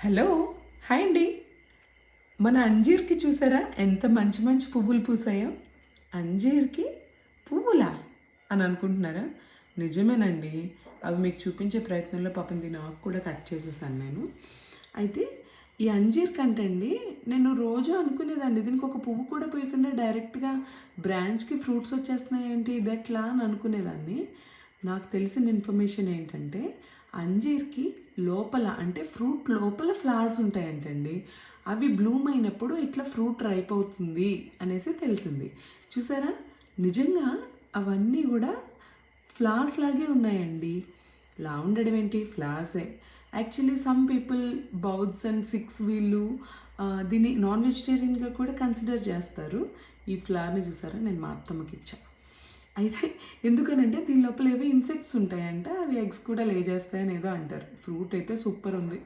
Hello, hi అండి. మన అంజీర్కి చూసారా ఎంత మంచి మంచి పువ్వులు పూసాయో? అంజీర్కి పువ్వులా అని అనుకుంటున్నారా? నిజమేనండి. అవి మీకు చూపించే ప్రయత్నంలో పాపం దీన్ని ఆకు కూడా కట్ చేసేసాను నేను. అయితే ఈ అంజీర్ కంటే అండి నేను రోజు అనుకునేదాన్ని దీనికి ఒక పువ్వు కూడా పోయకుండా డైరెక్ట్గా బ్రాంచ్కి ఫ్రూట్స్ వచ్చేస్తున్నాయి ఏంటి ఇది ఎట్లా అని అనుకునేదాన్ని. నాకు తెలిసిన ఇన్ఫర్మేషన్ ఏంటంటే అంజీర్కి లోపల అంటే ఫ్రూట్ లోపల ఫ్లవర్స్ ఉంటాయంటండి. అవి బ్లూమ్ అయినప్పుడు ఇట్లా ఫ్రూట్ రైప్ అవుతుంది అనేసి తెలిసింది. చూసారా, నిజంగా అవన్నీ కూడా ఫ్లవర్స్ లాగే ఉన్నాయండి. లా ఉండడం ఏంటి, ఫ్లవర్సే. Actually some people booths and six వీళ్ళు దీన్ని నాన్ వెజిటేరియన్గా కూడా కన్సిడర్ చేస్తారు. ఈ ఫ్లవర్ని చూసారా, నేను మా అత్తమ్మకి ఇచ్చా. అయితే ఎందుకనంటే దీని లోపల ఏవో ఇన్సెక్ట్స్ ఉంటాయంట, అవి ఎగ్స్ కూడా లే చేస్తాయని ఏదో అంటారు. ఫ్రూట్ అయితే సూపర్ ఉంది.